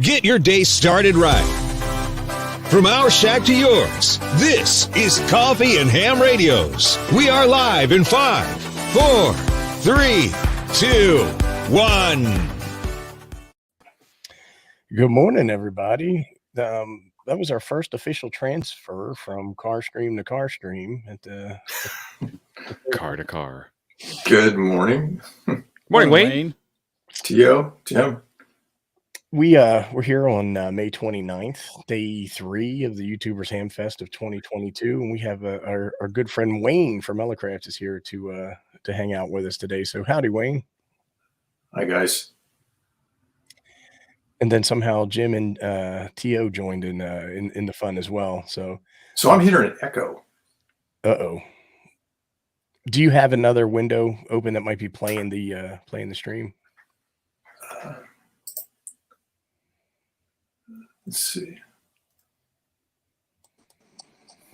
Get your day started right. From our shack to yours, this is Coffee and Ham Radios. We are live in 5, 4, 3, 2, 1. Good morning, everybody. That was our first official transfer from Carstream to Carstream at the car to car. Good morning. Morning, Wayne. Tio, Tim. We're here on May 29th, day 3 of the YouTubers Ham Fest of 2022, and we have our good friend Wayne from Elecraft is here to hang out with us today. So howdy, Wayne. Hi, guys. And then somehow Jim and Tio joined in the fun as well. So I'm hearing an echo. Uh-oh. Do you have another window open that might be playing the stream? Let's see.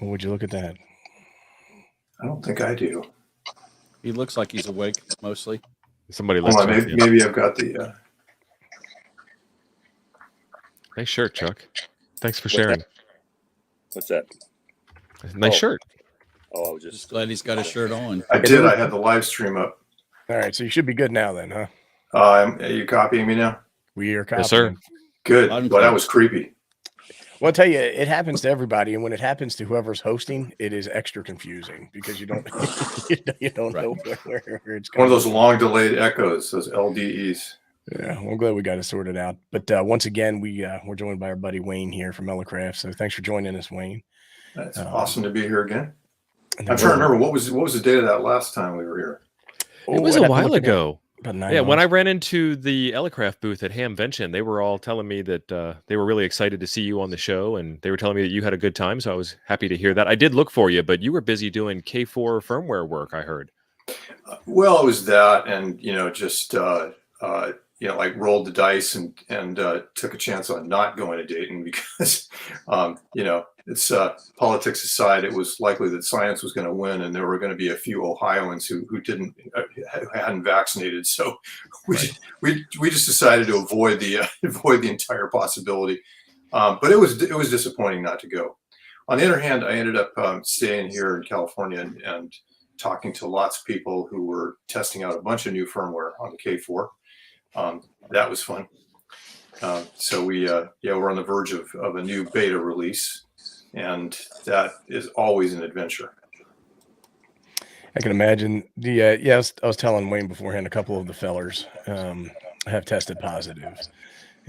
Well, would you look at that? I don't think I do. He looks like he's awake mostly. Somebody Hold listens. on, maybe I've got the. Nice shirt, Chuck. Thanks for sharing. What's that? Nice shirt. Oh, I was just Glad he's got a shirt on. I did. I had the live stream up. All right, so you should be good now then, huh? Are you copying me now? We are copying. Yes, sir. Good. Well, that was creepy. Well, I'll tell you, it happens to everybody, and when it happens to whoever's hosting, it is extra confusing because you don't you don't know where it's going. One of those long delayed echoes, those LDEs. Yeah, well, I'm glad we got it sorted out. But once again, we're joined by our buddy Wayne here from Elecraft. So thanks for joining us, Wayne. It's awesome to be here again. I'm trying to remember what was the date of that last time we were here. It was a while ago. About 9 Yeah, when months. I ran into the Elecraft booth at Hamvention, they were all telling me that they were really excited to see you on the show, and they were telling me that you had a good time, so I was happy to hear that. I did look for you, but you were busy doing K4 firmware work, I heard. Well, it was that, and just like rolled the dice and took a chance on not going to Dayton because it's politics aside, it was likely that science was going to win, and there were going to be a few Ohioans who hadn't vaccinated. So we just decided to avoid the entire possibility. But it was disappointing not to go. On the other hand, I ended up staying here in California and talking to lots of people who were testing out a bunch of new firmware on the K4. That was fun. So we're on the verge of a new beta release, and that is always an adventure. I can imagine. I was telling Wayne beforehand, a couple of the fellers have tested positive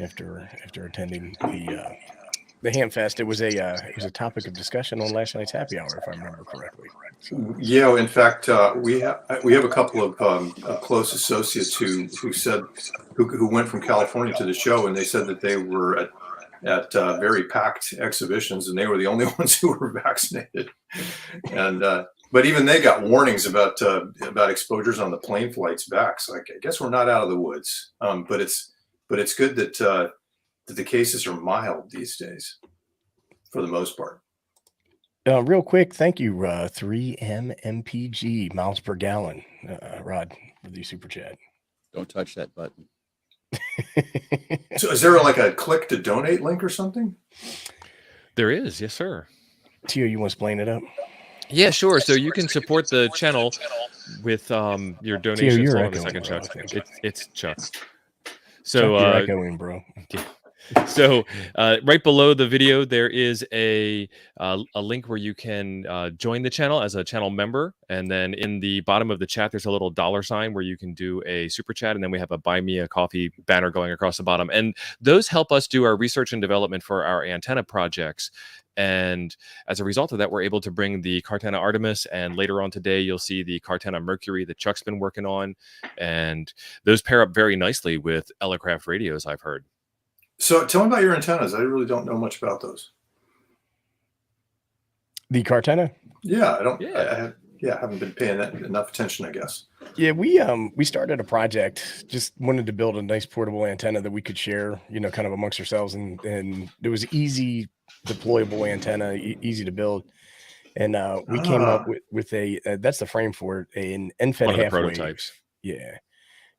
after attending the Ham Fest. It was a topic of discussion on last night's happy hour, if I remember correctly. So. Yeah, in fact, we have a couple of close associates who went from California to the show, and they said that they were at very packed exhibitions, and they were the only ones who were vaccinated. And but even they got warnings about exposures on the plane flights back. So I guess we're not out of the woods. But it's good that the cases are mild these days, for the most part. Real quick, thank you, 3MMPG, miles per gallon, Rod, for the super chat. Don't touch that button. So is there like a click to donate link or something? There is, yes, sir. Tio, you want to explain it up? Yeah, sure. So you can support the channel with your donations. Tio, you're Hold on a second, echoing, Chuck. bro, It's Chuck. So Chuck, you're echoing, bro. So right below the video, there is a link where you can join the channel as a channel member. And then in the bottom of the chat, there's a little $ where you can do a super chat. And then we have a buy me a coffee banner going across the bottom. And those help us do our research and development for our antenna projects. And as a result of that, we're able to bring the Cartana Artemis, and later on today, you'll see the Cartana Mercury that Chuck's been working on. And those pair up very nicely with Elecraft radios, I've heard. So tell me about your antennas. I really don't know much about those. The Cartana? Yeah, I don't. Yeah. I haven't been paying that enough attention, I guess. Yeah, we started a project. Just wanted to build a nice portable antenna that we could share, kind of amongst ourselves, and it was easy deployable antenna, easy to build. And we came up with a that's the frame for it, an NFET One of the half wave. prototypes. Yeah.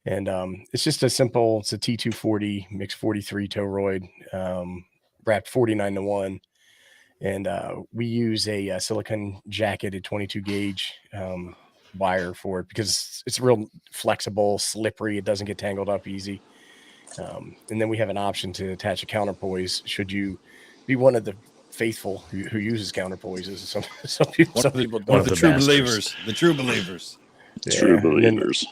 And it's just it's a T240 mixed 43 toroid, wrapped 49-1. And we use a silicone jacketed 22 gauge wire for it because it's real flexible, slippery. It doesn't get tangled up easy. And then we have an option to attach a counterpoise should you be one of the faithful who uses counterpoises. Some people, One of the true bastards. believers. The true believers. True believers.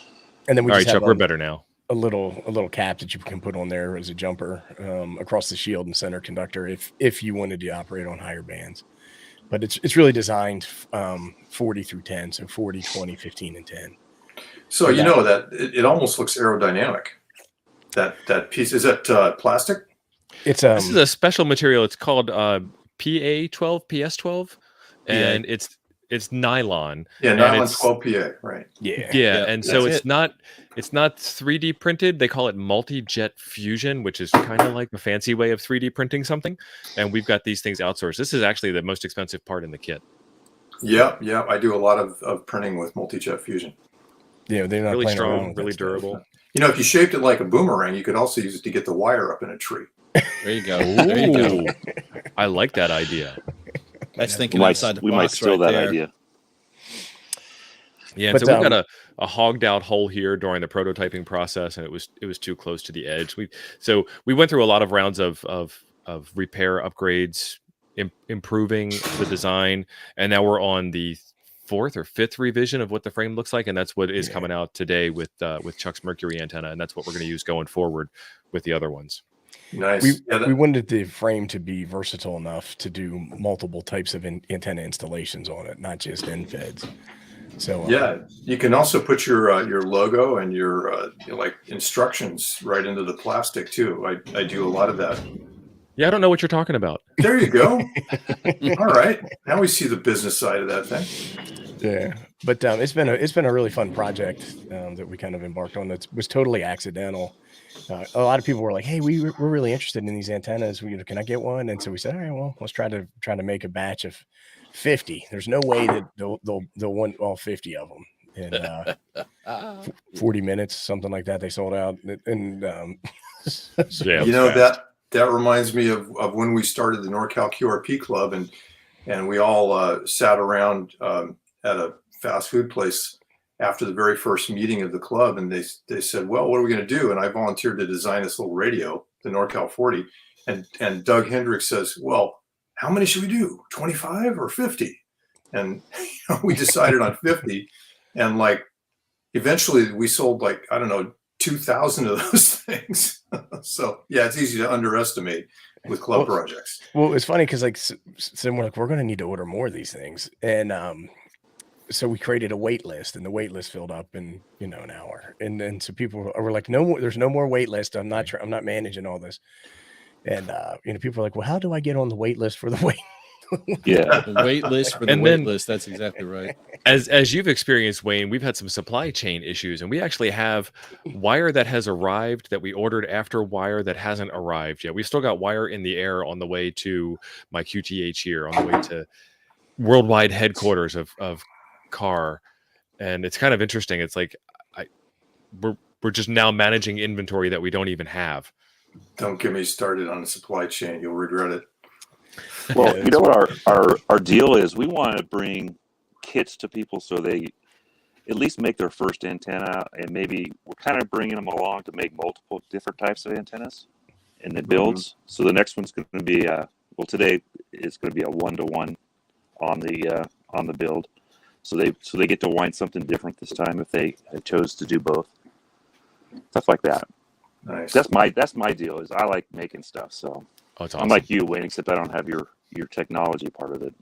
And then we All just right, have Chuck, we're better now. a little cap that you can put on there as a jumper across the shield and center conductor if you wanted to operate on higher bands. But it's really designed 40 through 10, so 40, 20, 15, and 10. So you know that it almost looks aerodynamic. That piece, is that plastic? It's This is a special material. It's called PA12, PS12, and it's nylon. Yeah, and nylon it's 12 PA, right? Yeah, and so that's it's not 3D printed. They call it multi-jet fusion, which is kind of like a fancy way of 3D printing something. And we've got these things outsourced. This is actually the most expensive part in the kit. Yeah. I do a lot of printing with multi-jet fusion. Yeah, they're not Really playing around strong, with really that stuff. durable. You know, if you shaped it like a boomerang, you could also use it to get the wire up in a tree. There you go. There you go. Ooh, I like that idea. That's We thinking might, outside the we might box steal right that there. idea. Yeah, But, so we've got a hogged out hole here during the prototyping process, and it was too close to the edge. We went through a lot of rounds of repair upgrades, improving the design, and now we're on the 4th or 5th revision of what the frame looks like, and that's what is coming out today with Chuck's Mercury antenna, and that's what we're going to use going forward with the other ones. Nice. We wanted the frame to be versatile enough to do multiple types of antenna installations on it, not just end feds. So yeah, you can also put your logo and your like instructions right into the plastic too. I do a lot of that. Yeah, I don't know what you're talking about. There you go. All right, now we see the business side of that thing. yeah, but it's been a really fun project that we kind of embarked on. That was totally accidental. A lot of people were like, "Hey, we're really interested in these antennas. Can I get one?" And so we said, "All right, well, let's try to make a batch of 50. There's no way that they'll want all 50 of them in 40 minutes, something like that. They sold out, and Yeah, You know, fast. that reminds me of when we started the NorCal QRP Club, and we all sat around at a fast food place after the very first meeting of the club, and they said, "Well, what are we going to do?" And I volunteered to design this little radio, the NorCal 40, and Doug Hendricks says, "Well, how many should we do? 25 or 50?" And we decided on 50, and like eventually we sold like, I don't know, 2,000 of those things. So yeah, it's easy to underestimate with club projects. Well, it's funny because we're going to need to order more of these things, and so we created a wait list, and the wait list filled up in an hour, and then so people were like, "No more, there's no more wait list. I'm not managing all this." And people are like, "Well, how do I get on the wait list for the wait?" Yeah. The wait list for the And wait then- list. That's exactly right. As you've experienced, Wayne, we've had some supply chain issues, and we actually have wire that has arrived that we ordered after wire that hasn't arrived yet. We've still got wire in the air on the way to my QTH here, on the way to worldwide headquarters of CAR, and it's kind of interesting. It's like we're just now managing inventory that we don't even have. Don't get me started on the supply chain. You'll regret it. Well, you know what our deal is? We want to bring kits to people so they at least make their first antenna, and maybe we're kind of bringing them along to make multiple different types of antennas in the builds. So the next one's going to be today it's going to be a 1-to-1 on the build. So they get to wind something different this time if they chose to do both. Stuff like that. Nice. That's my deal. Is I like making stuff. So Oh, it's awesome. I'm like you, Wayne, except I don't have your technology part of it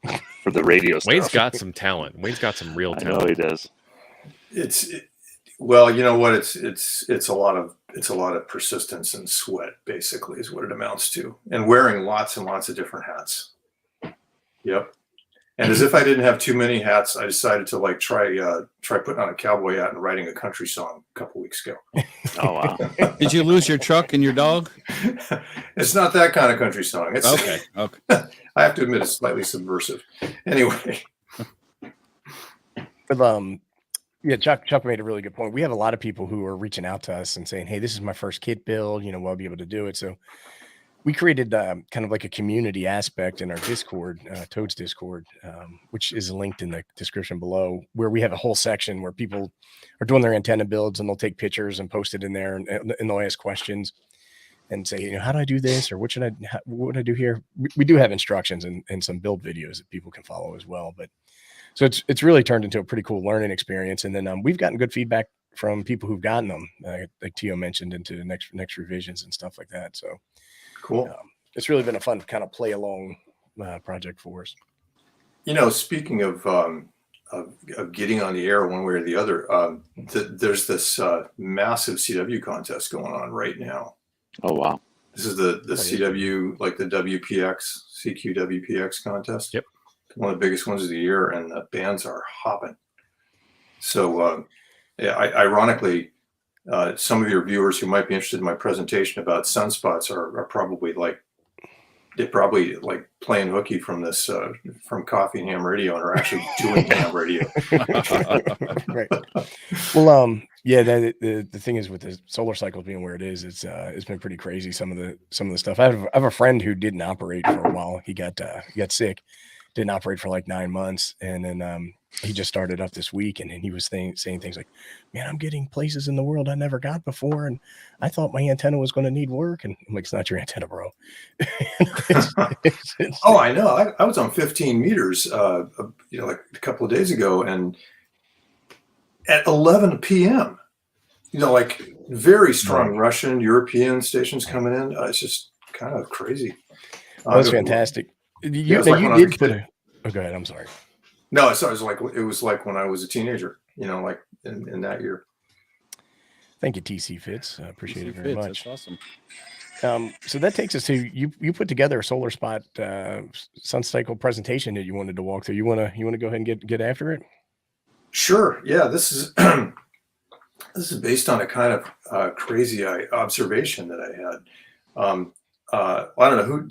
for the radio stuff. Wayne's got some talent. Wayne's got some real I know talent. he does. Well, you know what? It's a lot of persistence and sweat, basically, is what it amounts to, and wearing lots and lots of different hats. Yep. And as if I didn't have too many hats, I decided to like try putting on a cowboy hat and writing a country song a couple weeks ago. Oh wow. Did you lose your truck and your dog? It's not that kind of country song. It's Okay. I have to admit, it's slightly subversive. Anyway, But Yeah, Chuck made a really good point. We have a lot of people who are reaching out to us and saying, "Hey, this is my first kit build. Will I be able to do it?" So we created kind of like a community aspect in our Discord, Toad's Discord, which is linked in the description below, where we have a whole section where people are doing their antenna builds and they'll take pictures and post it in there, and they'll ask questions and say, how do I do this, or what would I do here? We do have instructions and some build videos that people can follow as well. But so it's really turned into a pretty cool learning experience. And then we've gotten good feedback from people who've gotten them, like Tio mentioned, into the next revisions and stuff like that. So Cool. It's really been a fun kind of play along project for us. Speaking of getting on the air one way or the other, there's this massive CW contest going on right now. Oh, wow. This is the CW, like the CQ WPX contest. Yep. One of the biggest ones of the year, and the bands are hopping. So, ironically, some of your viewers who might be interested in my presentation about sunspots are probably like playing hooky from this from Coffee and Ham Radio, and are actually doing ham radio. Right. Well, yeah. The thing is, with the solar cycle being where it is, it's been pretty crazy. Some of the stuff. I have a friend who didn't operate for a while. He got sick, didn't operate for like 9 months, and then he just started up this week, and he was saying things like, "Man, I'm getting places in the world I never got before, and I thought my antenna was going to need work." And I'm like, "It's not your antenna, bro." Oh, I know. I was on 15 meters, like a couple of days ago, and at 11 p.m., like very strong Russian, European stations coming in. It's just kind of crazy. That's fantastic. You did put a. Oh, go ahead. I'm sorry. No, so it was like when I was a teenager, like in that year. Thank you, TC Fitz. I appreciate it very much. That's awesome. So that takes us to you put together a solar spot sun cycle presentation that you wanted to walk through. You want to go ahead and get after it? Sure. Yeah, this is this is based on a kind of crazy observation that I had. I don't know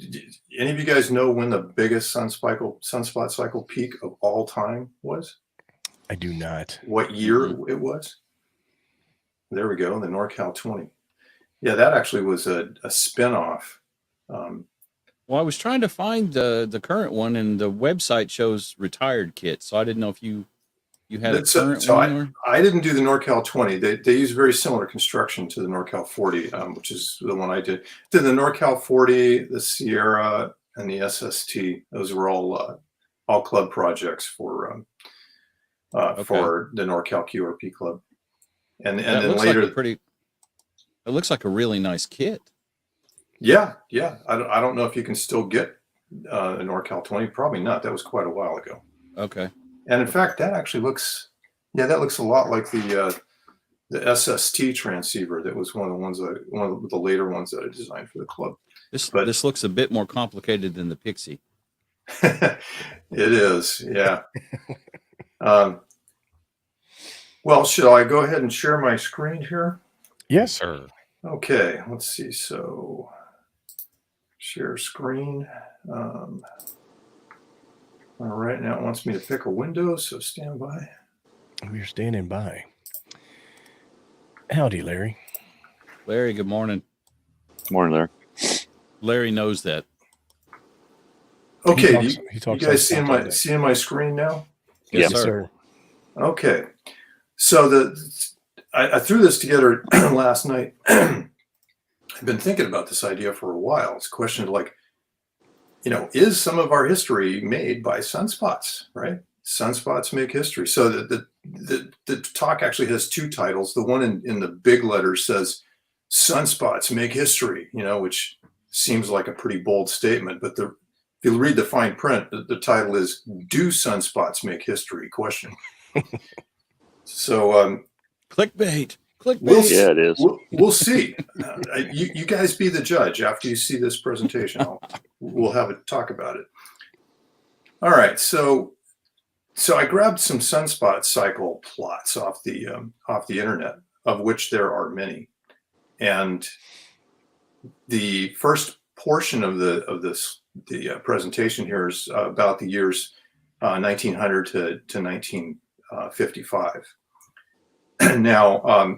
any of you guys know when the biggest sunspot cycle peak of all time was? I do not. What year it was? There we go. The NorCal 20. Yeah, that actually was a spinoff. Well, I was trying to find the current one, and the website shows retired kits. So I didn't know if you had a current one. I didn't do the NorCal 20. They use very similar construction to the NorCal 40, which is the one I did. Did the NorCal 40, the Sierra, and the SST. Those were all club projects for the NorCal QRP club. And then later, it looks like a really nice kit. Yeah. I don't know if you can still get a NorCal 20. Probably not. That was quite a while ago. Okay. And in fact, that actually looks a lot like the SST transceiver. That was one of the later ones that I designed for the club. This looks a bit more complicated than the Pixie. It is, yeah. Well, shall I go ahead and share my screen here? Yes, sir. Okay, let's see. So, share screen. All right, now it wants me to pick a window, so stand by. We're standing by. Howdy, Larry. Larry, good morning. Good morning, Larry. Larry knows that. Okay, you guys seeing my screen now? Yes, sir. Okay, so I threw this together last night. I've been thinking about this idea for a while. It's a question of is some of our history made by sunspots, right? Sunspots make history. So the talk actually has two titles. The one in the big letters says sunspots make history, which seems like a pretty bold statement. But if you read the fine print, the title is "Do Sunspots Make History?" Question. So clickbait. Yeah, it is. We'll see. You guys be the judge. After you see this presentation, we'll have a talk about it. All right. So I grabbed some sunspot cycle plots off the internet, of which there are many. And the first portion of the presentation here is about the years 1900 to 1955. Now,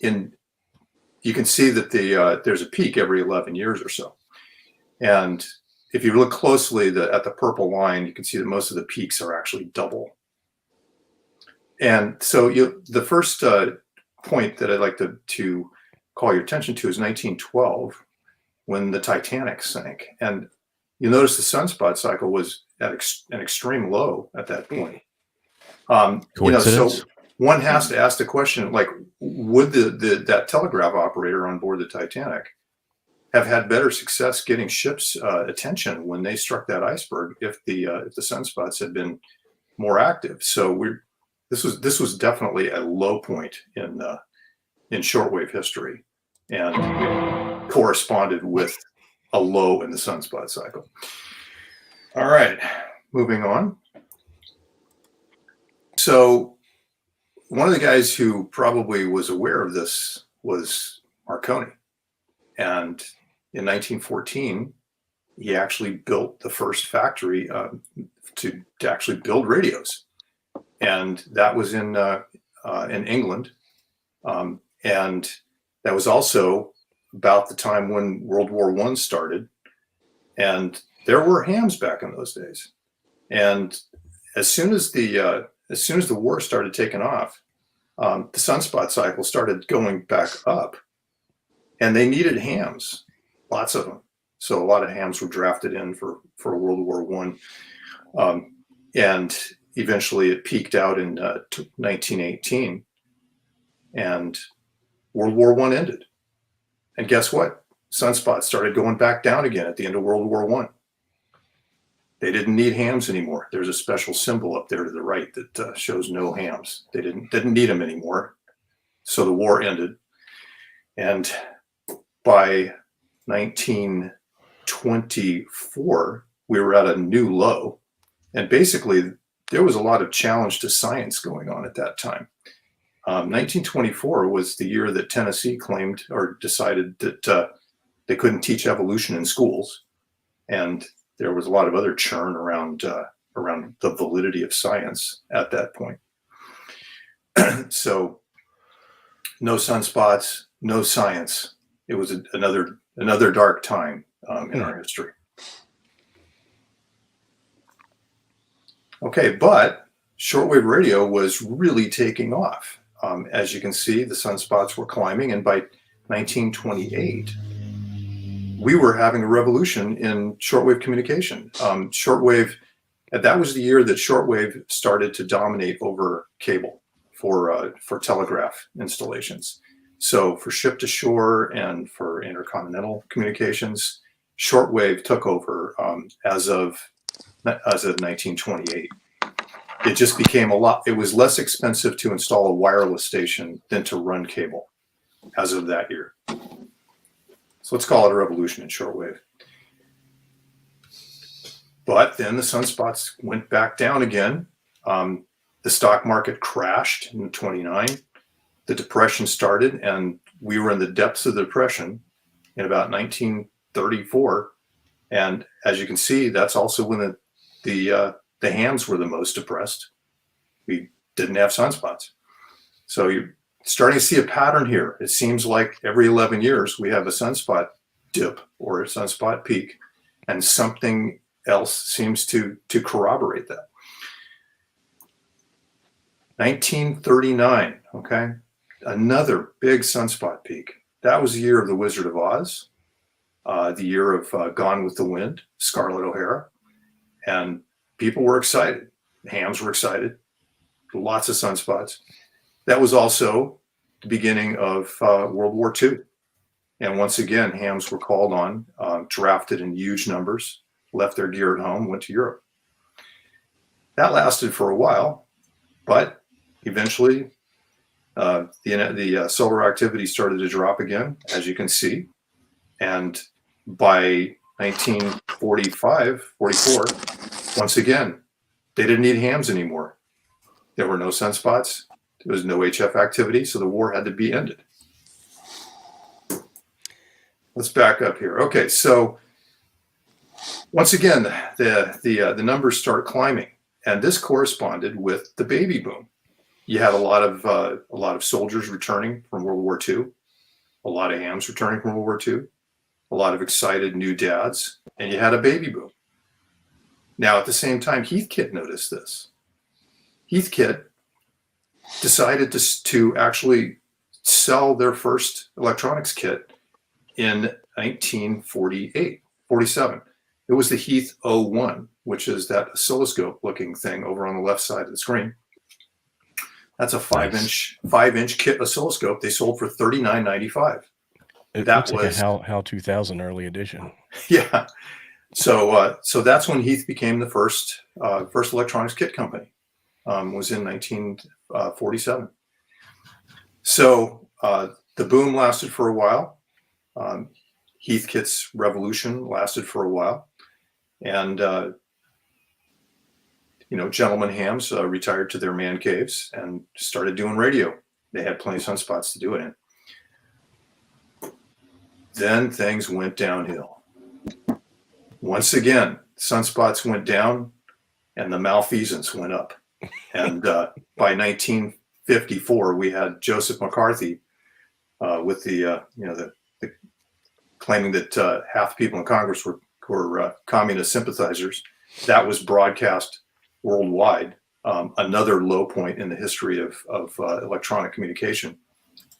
you can see that there's a peak every 11 years or so. And if you look closely at the purple line, you can see that most of the peaks are actually double. And so the first point that I'd like to call your attention to is 1912, when the Titanic sank. And you notice the sunspot cycle was at an extreme low at that point. Coincidence? So one has to ask the question, like, would that telegraph operator on board the Titanic have had better success getting ships' attention when they struck that iceberg if the sunspots had been more active? So this was definitely a low point in shortwave history, and it corresponded with a low in the sunspot cycle. All right, moving on. So one of the guys who probably was aware of this was Marconi. And in 1914, he actually built the first factory to actually build radios. And that was in England. And that was also about the time when World War I started. And there were hams back in those days. And as soon as the war started taking off, the sunspot cycle started going back up, and they needed hams, lots of them. So a lot of hams were drafted in for World War I, and eventually it peaked out in 1918, and World War I ended. And guess what? Sunspots started going back down again at the end of World War I. They didn't need hams anymore. There's a special symbol up there to the right that shows no hams. They didn't need them anymore. So the war ended. And by 1924, we were at a new low. And basically, there was a lot of challenge to science going on at that time. 1924 was the year that Tennessee claimed or decided that they couldn't teach evolution in schools. And there was a lot of other churn around the validity of science at that point. So no sunspots, no science. It was another dark time in our history. Okay, but shortwave radio was really taking off. As you can see, the sunspots were climbing, and by 1928, we were having a revolution in shortwave communication. Shortwave, that was the year that shortwave started to dominate over cable for telegraph installations. So for ship to shore and for intercontinental communications, shortwave took over as of 1928. It just became it was less expensive to install a wireless station than to run cable as of that year. So let's call it a revolution in shortwave. But then the sunspots went back down again. The stock market crashed in 29. The depression started, and we were in the depths of the depression in about 1934. And as you can see, that's also when the hams were the most depressed. We didn't have sunspots. So you're starting to see a pattern here. It seems like every 11 years we have a sunspot dip or a sunspot peak, and something else seems to corroborate that. 1939, okay, another big sunspot peak. That was the year of The Wizard of Oz, the year of Gone with the Wind, Scarlett O'Hara, and people were excited. Hams were excited. Lots of sunspots. That was also the beginning of World War II. And once again, hams were called on, drafted in huge numbers, left their gear at home, went to Europe. That lasted for a while, but eventually the solar activity started to drop again, as you can see. And by 1945, 44, once again, they didn't need hams anymore. There were no sunspots. There was no HF activity, so the war had to be ended. Let's back up here. Okay, so once again, the numbers start climbing, and this corresponded with the baby boom. You had a lot of soldiers returning from World War II, a lot of hams returning from World War II, a lot of excited new dads, and you had a baby boom. Now, at the same time, Heathkit noticed this. Heathkit decided to actually sell their first electronics kit in 47. It was the Heath 01, which is that oscilloscope looking thing over on the left side of the screen. That's a 5-inch kit oscilloscope. They sold for $39.95. It that looks was like a HAL 2000 early edition. Yeah. So that's when Heath became the first electronics kit company. Was in 1947. So the boom lasted for a while. Heathkit's revolution lasted for a while, and gentlemen hams retired to their man caves and started doing radio. They had plenty of sunspots to do it in. Then things went downhill. Once again, sunspots went down and the malfeasance went up. And by 1954, we had Joseph McCarthy with the claiming that half the people in Congress were communist sympathizers. That was broadcast worldwide. Another low point in the history of electronic communication.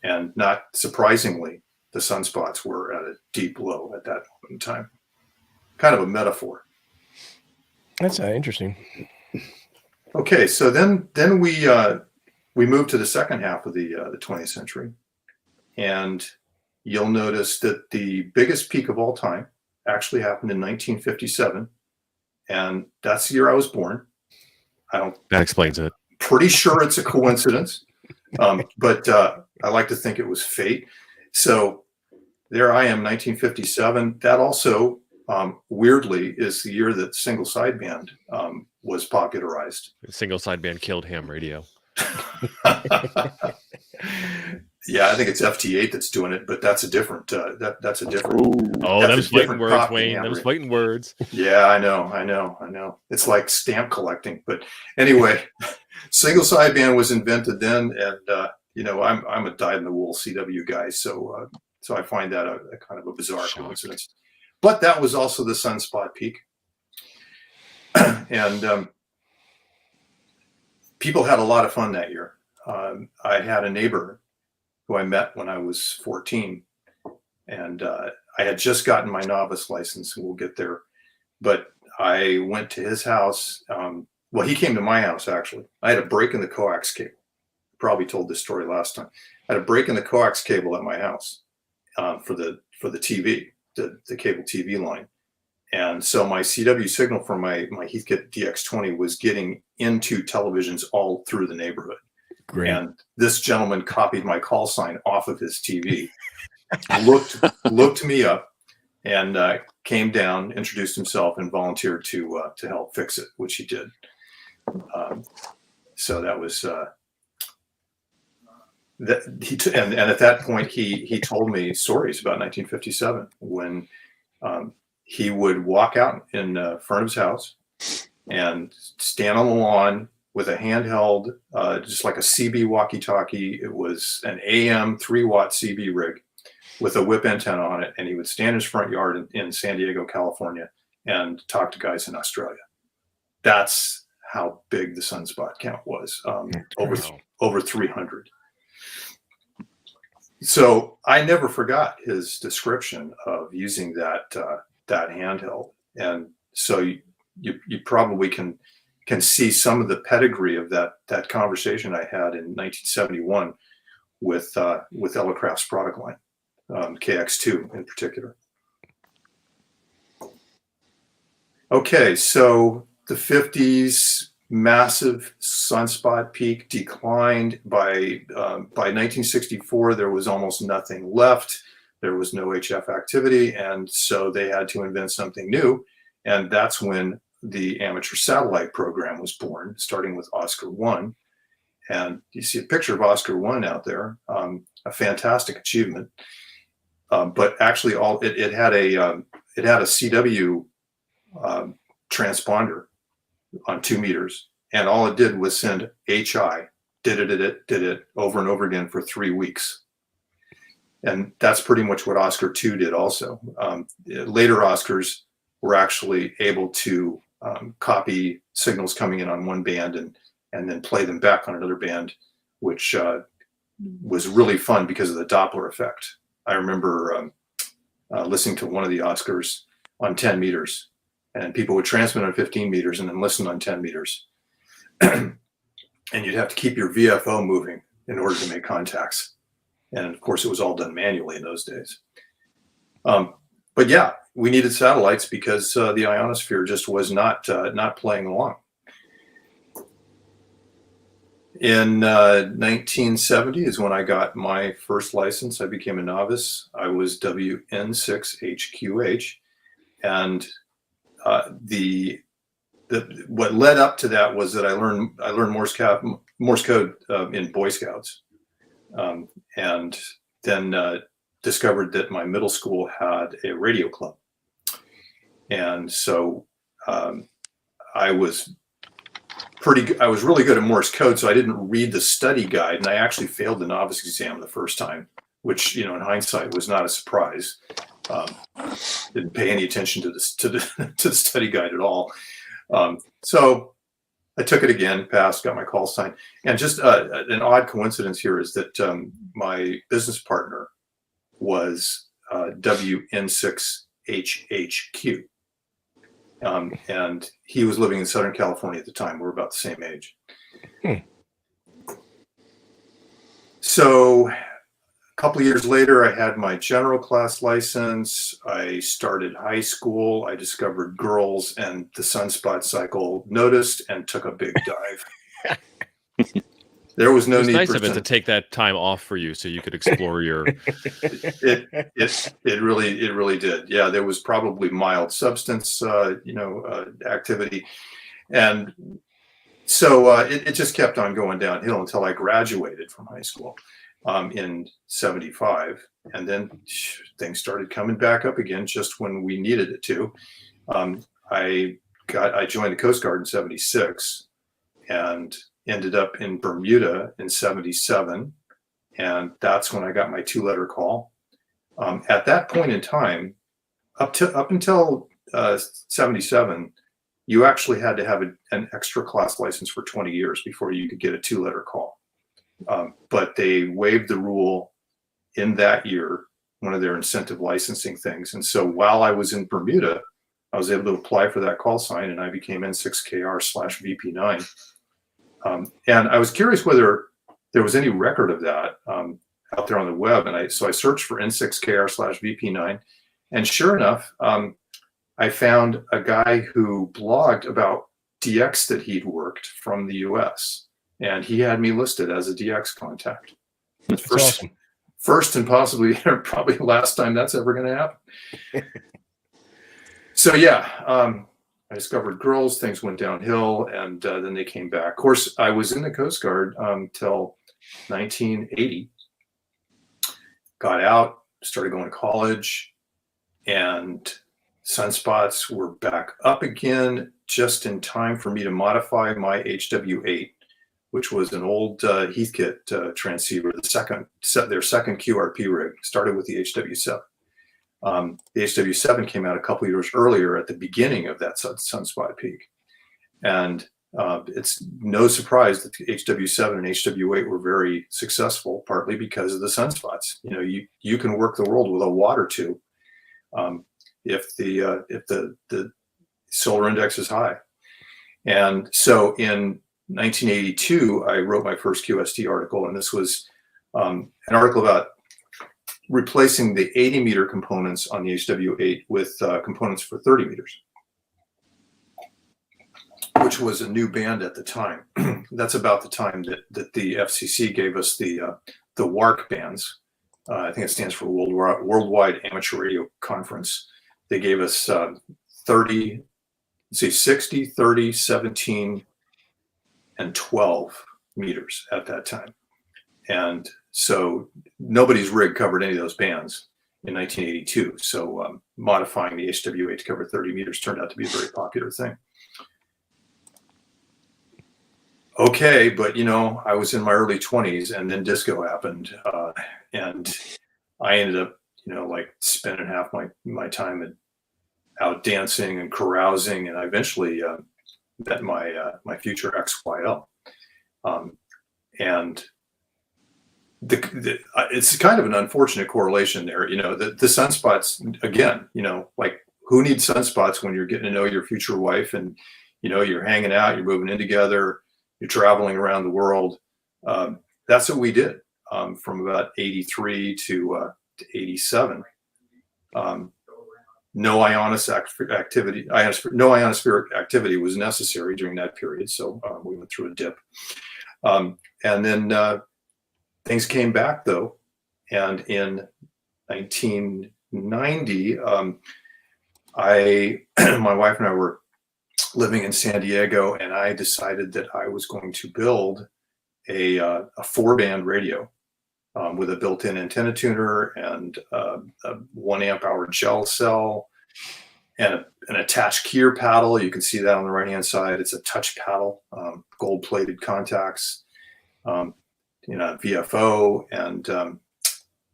And not surprisingly, the sunspots were at a deep low at that moment in time. Kind of a metaphor. That's interesting. Okay, so then we moved to the second half of the 20th century, and you'll notice that the biggest peak of all time actually happened in 1957, and that's the year I was born. That explains it. Pretty sure it's a coincidence, but I like to think it was fate. So there I am, 1957. That also, weirdly, is the year that single sideband was popularized. Single sideband killed ham radio. Yeah, I think it's FT8 that's doing it, but that's a different. That's a different. Oh, that's them's fighting words, Wayne. Them's fighting words. Yeah, I know. It's like stamp collecting. But anyway, single sideband was invented then, and I'm a dyed-in-the-wool CW guy, so I find that a kind of a bizarre coincidence. But that was also the sunspot peak, and people had a lot of fun that year. I had a neighbor who I met when I was 14, and I had just gotten my novice license, and we'll get there. But I went to his house. Well, he came to my house, actually. I had a break in the coax cable. Probably told this story last time. I had a break in the coax cable at my house for the TV, the cable TV line. And so my CW signal from my Heathkit DX20 was getting into televisions all through the neighborhood. Great. And this gentleman copied my call sign off of his TV, looked me up, and came down, introduced himself, and volunteered to help fix it, which he did. So that was and at that point he told me stories about 1957 when he would walk out in front of his house and stand on the lawn with a handheld, just like a CB walkie-talkie. It was an AM 3-watt CB rig with a whip antenna on it, and he would stand in his front yard in San Diego, California, and talk to guys in Australia. That's how big the sunspot count was, over 300. So I never forgot his description of using that handheld, and so you probably can see some of the pedigree of that conversation I had in 1971 with Elecraft's product line, KX2 in particular. Okay, so the 50s massive sunspot peak declined. By 1964, there was almost nothing left. There was no HF activity, and so they had to invent something new, and that's when the amateur satellite program was born, starting with Oscar 1. And you see a picture of Oscar 1 out there, a fantastic achievement. But actually, it had a CW transponder on 2 meters, and all it did was send HI did it over and over again for 3 weeks. And that's pretty much what Oscar 2 did also. Later Oscars were actually able to copy signals coming in on one band and then play them back on another band, which was really fun because of the Doppler effect. I remember listening to one of the Oscars on 10 meters, and people would transmit on 15 meters and then listen on 10 meters. And you'd have to keep your VFO moving in order to make contacts. And of course, it was all done manually in those days. But yeah, we needed satellites because the ionosphere just was not playing along. In 1970 is when I got my first license. I became a novice. I was WN6HQH, and what led up to that was that I learned Morse code in Boy Scouts. And then discovered that my middle school had a radio club. And so I was really good at Morse code, so I didn't read the study guide, and I actually failed the novice exam the first time, which, in hindsight was not a surprise. Didn't pay any attention to the study guide at all. So I took it again, passed, got my call sign. And just an odd coincidence here is that my business partner was WN6HHQ. And he was living in Southern California at the time. We're about the same age. So a couple of years later, I had my general class license. I started high school. I discovered girls and the Sunspot cycle, noticed and took a big dive. There was no need. Nice of it to take that time off for you so you could explore your. It really did. Yeah, there was probably mild substance, activity, and so it just kept on going downhill until I graduated from high school in '75, and then things started coming back up again just when we needed it to. I joined the Coast Guard in '76, and ended up in Bermuda in '77, and that's when I got my 2-letter call. At that point in time, up until '77, you actually had to have an extra class license for 20 years before you could get a 2-letter call. But they waived the rule in that year, one of their incentive licensing things. And so while I was in Bermuda, I was able to apply for that call sign, and I became N6KR/VP9. And I was curious whether there was any record of that out there on the web. And so I searched for N6KR/VP9. And sure enough, I found a guy who blogged about DX that he'd worked from the US. And he had me listed as a DX contact. That's awesome. First and possibly probably last time that's ever going to happen. So yeah. I discovered girls, things went downhill, and then they came back. Of course, I was in the Coast Guard till 1980. Got out, started going to college, and Sunspots were back up again just in time for me to modify my HW8, which was an old Heathkit transceiver, their second QRP rig. Started with the HW7. The HW7 came out a couple of years earlier at the beginning of that sunspot peak. And it's no surprise that the HW7 and HW8 were very successful, partly because of the sunspots. You can work the world with a watt or two if the solar index is high. And so in 1982, I wrote my first QST article, and this was an article about replacing the 80 meter components on the HW8 with components for 30 meters, which was a new band at the time. That's about the time that the FCC gave us the WARC bands. I think it stands for Worldwide Amateur Radio Conference. They gave us 60, 30, 17, and 12 meters at that time. And so nobody's rig covered any of those bands in 1982. So modifying the HW8 to cover 30 meters turned out to be a very popular thing. okay, but I was in my early 20s, and then disco happened, and I ended up, like spending half my time out dancing and carousing, and I eventually met my future ex-YL, and it's kind of an unfortunate correlation there. The sunspots again. Like, who needs sunspots when you're getting to know your future wife, and you're hanging out, you're moving in together, you're traveling around the world. That's what we did from about 83 to 87. No ionospheric activity was necessary during that period, so we went through a dip, and then things came back though, and in 1990, my wife and I were living in San Diego, and I decided that I was going to build a 4-band radio with a built-in antenna tuner and a 1 amp hour gel cell and an attached keyer paddle. You can see that on the right-hand side. It's a touch paddle, gold-plated contacts, VFO, and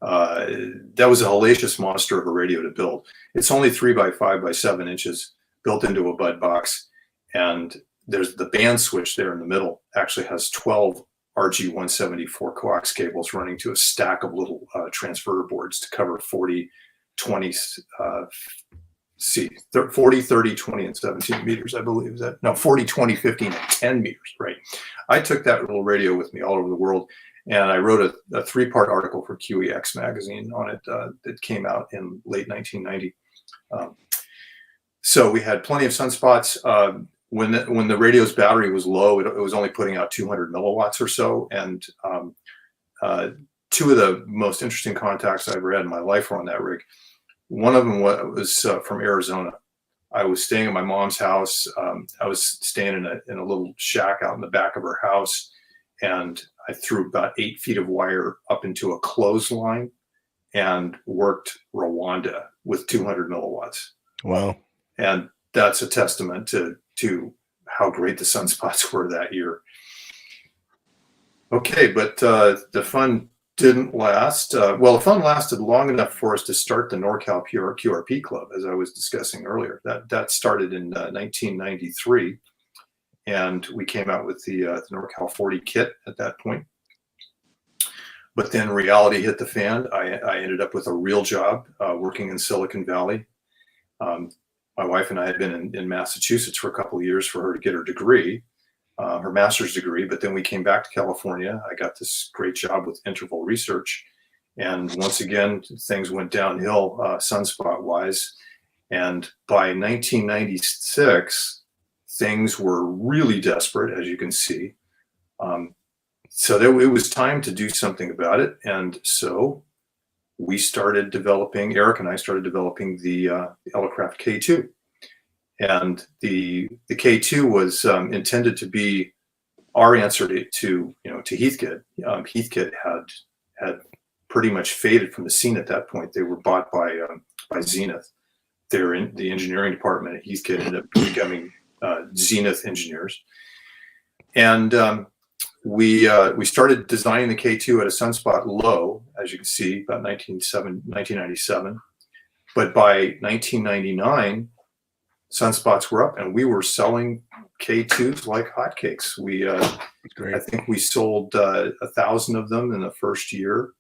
that was a hellacious monster of a radio to build. It's only 3 by 5 by 7 inches, built into a bud box, and there's the band switch there in the middle. Actually has 12 RG174 coax cables running to a stack of little transfer boards to cover 40, 20, 40, 30, 20, and 17 meters, I believe. Is that? No, 40, 20, 15, and 10 meters, right? I took that little radio with me all over the world, and I wrote a 3-part article for QEX magazine on it that came out in late 1990. So we had plenty of sunspots. When the radio's battery was low, it was only putting out 200 milliwatts or so. And 2 of the most interesting contacts I ever had in my life were on that rig. One of them was from Arizona. I was staying at my mom's house. I was staying in a little shack out in the back of her house, and I threw about 8 feet of wire up into a clothesline and worked Rwanda with 200 milliwatts. Wow. And that's a testament to how great the sunspots were that year. Okay, but the fun didn't last. Well, the fun lasted long enough for us to start the NorCal QRP Club, as I was discussing earlier. That started in 1993, and we came out with the NorCal 40 kit at that point. But then reality hit the fan. I ended up with a real job working in Silicon Valley. My wife and I had been in Massachusetts for a couple of years for her to get her degree, her master's degree. But then we came back to California. I got this great job with interval research. And once again, things went downhill sunspot wise. And by 1996, things were really desperate, as you can see. So it was time to do something about it. And so we started developing, Eric and I started developing the Elecraft K2. And the K2 was intended to be our answer to Heathkit. Heathkit had pretty much faded from the scene at that point. They were bought by Zenith. They're in the engineering department at Heathkit, ended up becoming Zenith engineers. And we started designing the K2 at a sunspot low, as you can see, about 1997. But by 1999, sunspots were up, and we were selling K2s like hotcakes. I think we sold 1,000 of them in the first year,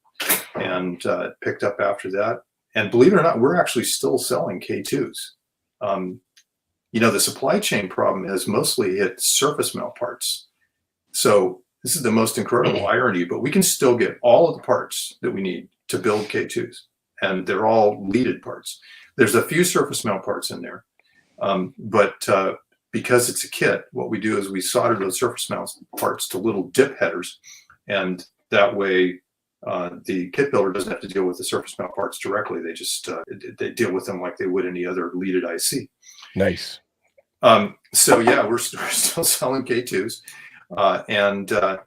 and picked up after that. And believe it or not, we're actually still selling K2s. The supply chain problem has mostly hit surface mount parts. So this is the most incredible irony, but we can still get all of the parts that we need to build K2s, and they're all leaded parts. There's a few surface mount parts in there, but because it's a kit, what we do is we solder those surface mount parts to little dip headers, and that way the kit builder doesn't have to deal with the surface mount parts directly. They just they deal with them like they would any other leaded IC. Nice. So yeah, we're still selling K2s. And in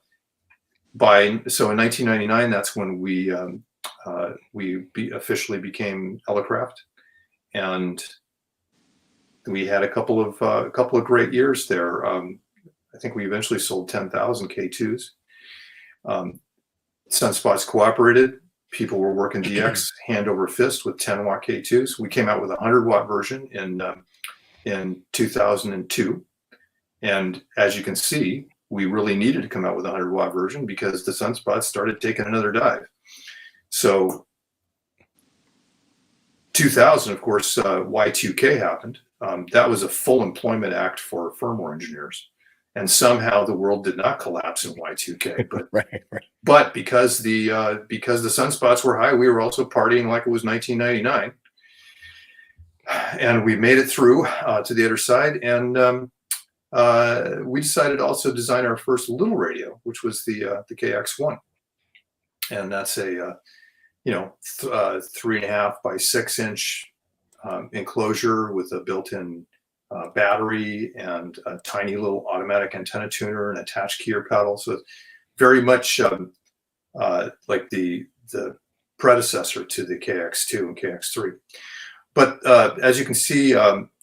1999, that's when we officially became Elecraft, and we had a couple of great years there. I think we eventually sold 10,000 K2s. Sunspots cooperated. People were working DX hand over fist with 10 watt K2s. We came out with a 100 watt version in 2002. And as you can see, we really needed to come out with a 100 watt version because the Sunspots started taking another dive. So 2000, of course, Y2K happened. That was a full employment act for firmware engineers. And somehow the world did not collapse in Y2K. But, right. But because the Sunspots were high, we were also partying like it was 1999. And we made it through to the other side. And we decided to also design our first little radio, which was the KX1. And that's a 3.5 by 6 inch enclosure with a built-in battery and a tiny little automatic antenna tuner and attached keyer pedal. So it's very much like the predecessor to the KX2 and KX3. But as you can see,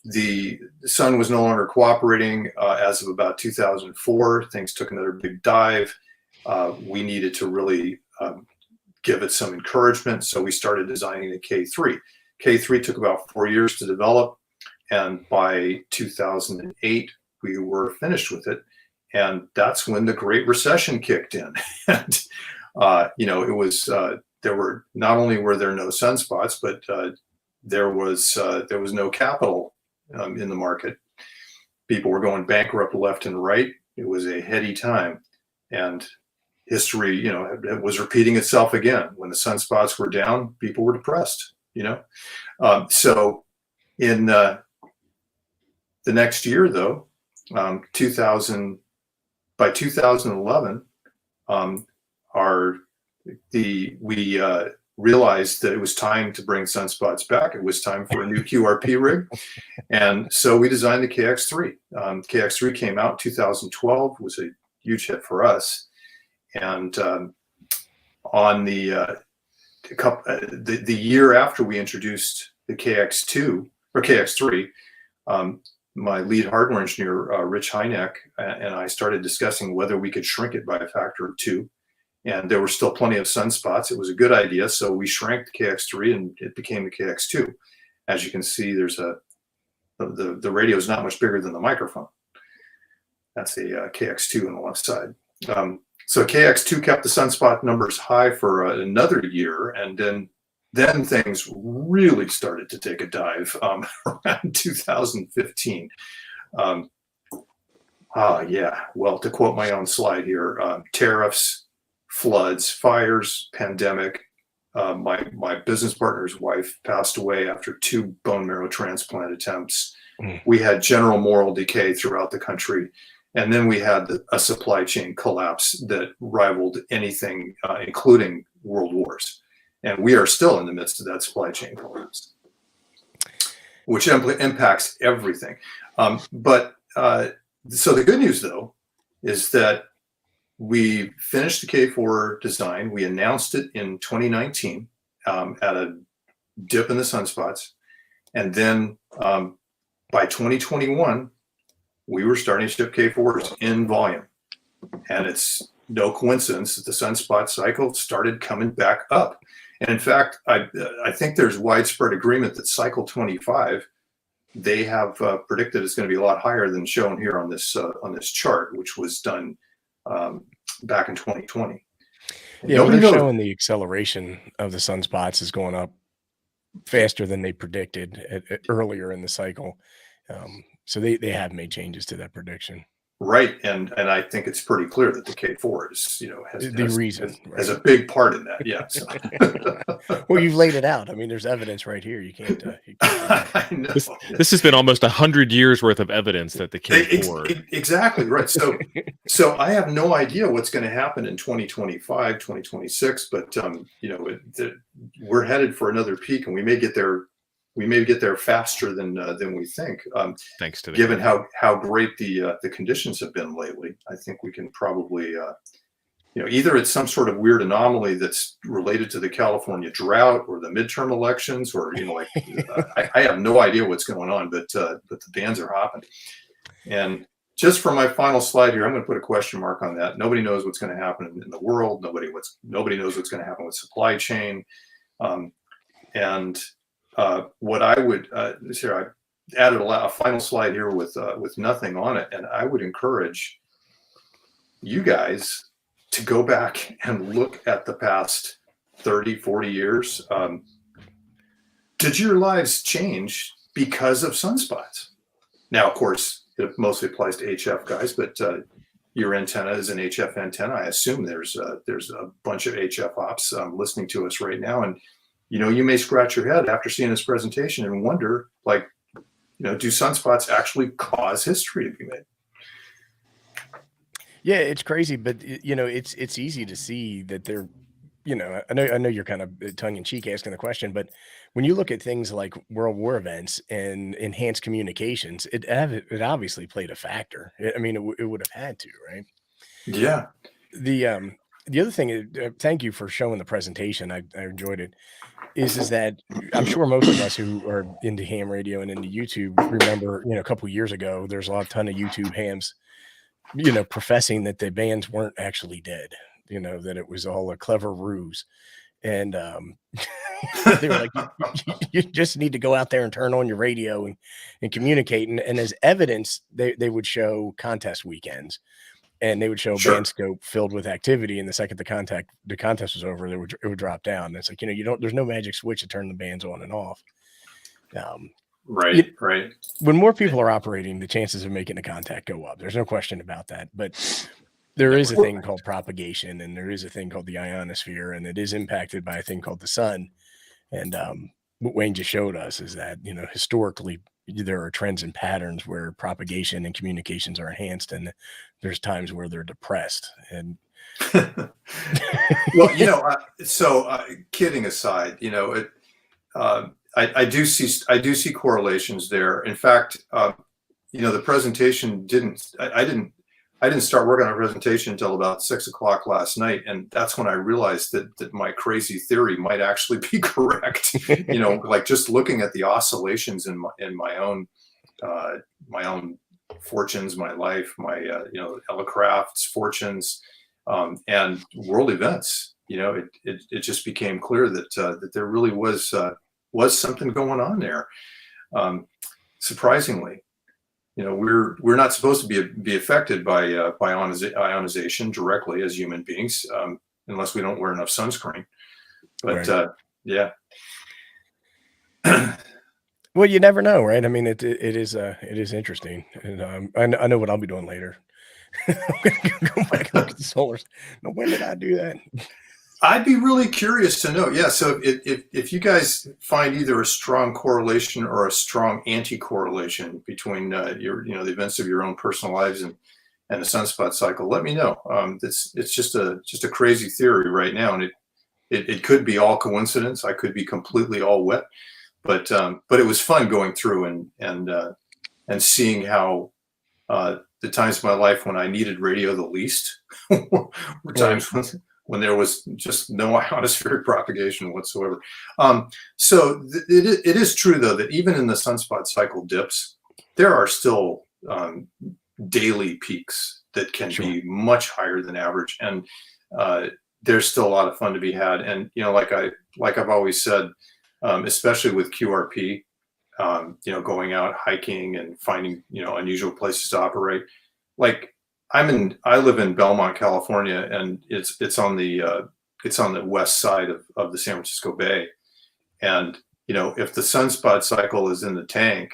the sun was no longer cooperating as of about 2004. Things took another big dive. We needed to really give it some encouragement. So we started designing the K3. K3 took about 4 years to develop. And by 2008, we were finished with it. And that's when the Great Recession kicked in. And, it was, there were, not only were there no Sunspots, but there was no capital in the market. People were going bankrupt left and right. It was a heady time. And history, it was repeating itself again. When the Sunspots were down, people were depressed, So in the next year, though, by 2011, we realized that it was time to bring Sunspots back. It was time for a new QRP rig. And so we designed the KX3. KX3 came out in 2012, was a huge hit for us. And on the year after we introduced the KX2 or KX3, my lead hardware engineer, Rich Hynek, and I started discussing whether we could shrink it by a factor of 2. And there were still plenty of Sunspots. It was a good idea. So we shrank the KX3 and it became the KX2. As you can see, there's the radio is not much bigger than the microphone. That's a KX2 on the left side. So KX2 kept the Sunspot numbers high for another year. And then things really started to take a dive around 2015. Well, to quote my own slide here, tariffs, floods, fires, pandemic. My business partner's wife passed away after 2 bone marrow transplant attempts. We had general moral decay throughout the country. And then we had a supply chain collapse that rivaled anything, including world wars. And we are still in the midst of that supply chain collapse, which impacts everything. So the good news, though, is that we finished the K4 design. We announced it in 2019 at a dip in the Sunspots. And then by 2021, we were starting to ship K4s in volume. And it's no coincidence that the Sunspot cycle started coming back up. And in fact, I think there's widespread agreement that cycle 25, they have predicted it's going to be a lot higher than shown here on this chart, which was done back in 2020. Yeah, they're showing the acceleration of the Sunspots is going up faster than they predicted earlier in the cycle. So they have made changes to that prediction. Right. And I think it's pretty clear that the K4 is, has a big part in that. Yeah. So. Well, you've laid it out. I mean, there's evidence right here. You can't. I know. This has been almost 100 years worth of evidence that the K4. Exactly right. So I have no idea what's going to happen in 2025, 2026, but we're headed for another peak, and we may get there. We may get there faster than we think. Thanks to given how great the conditions have been lately, I think we can probably either it's some sort of weird anomaly that's related to the California drought or the midterm elections, or I have no idea what's going on, but the bands are hopping. And just for my final slide here, I'm going to put a question mark on that. Nobody knows what's going to happen in the world. Nobody knows what's going to happen with supply chain. What I would here, I added a final slide here with nothing on it, and I would encourage you guys to go back and look at the past 30, 40 years. Did your lives change because of sunspots? Now, of course, it mostly applies to HF guys, but your antenna is an HF antenna. I assume there's a bunch of HF ops listening to us right now, and you may scratch your head after seeing this presentation and wonder, like, do sunspots actually cause history to be made? Yeah, it's crazy, but it's easy to see that they're, I know you're kind of tongue in cheek asking the question, but when you look at things like World War events and enhanced communications, it obviously played a factor. I mean, it would have had to, right? Yeah. The other thing is, thank you for showing the presentation. I enjoyed it. Is that I'm sure most of us who are into ham radio and into YouTube remember, a couple of years ago, there's a ton of YouTube hams, professing that the bands weren't actually dead, that it was all a clever ruse. And they were like, you just need to go out there and turn on your radio and communicate. And as evidence, they would show contest weekends. And they would show Sure. band scope filled with activity, and the second the contest was over, it would drop down. And it's like, there's no magic switch to turn the bands on and off. Right. When more people are operating, the chances of making a contact go up. There's no question about that. But there is a thing called propagation, and there is a thing called the ionosphere, and it is impacted by a thing called the sun. And what Wayne just showed us is that, historically, there are trends and patterns where propagation and communications are enhanced, and there's times where they're depressed. And well, kidding aside, I do see correlations there. In fact, the presentation I didn't start working on a presentation until about 6 o'clock last night, and that's when I realized that my crazy theory might actually be correct. Like just looking at the oscillations in my own fortunes, my life, my Elecraft's fortunes, and world events. It just became clear that there really was something going on there. Surprisingly. We're not supposed to be affected by ionization directly as human beings, unless we don't wear enough sunscreen. But right. Yeah. Well, you never know, right? I mean, it is interesting, and I know what I'll be doing later. I'm gonna go back and look at the solars. Now, when did I do that? I'd be really curious to know. Yeah. So if you guys find either a strong correlation or a strong anti-correlation between the events of your own personal lives and the sunspot cycle, let me know. It's just a crazy theory right now, and it could be all coincidence. I could be completely all wet, but it was fun going through and seeing how the times of my life when I needed radio the least were times when there was just no ionospheric propagation whatsoever. So it is true, though, that even in the sunspot cycle dips, there are still daily peaks that can be much higher than average. And there's still a lot of fun to be had. And, like I've always said, especially with QRP, going out hiking and finding, unusual places to operate. Like, I live in Belmont, California, and it's on the west side of the San Francisco Bay. And, if the sunspot cycle is in the tank,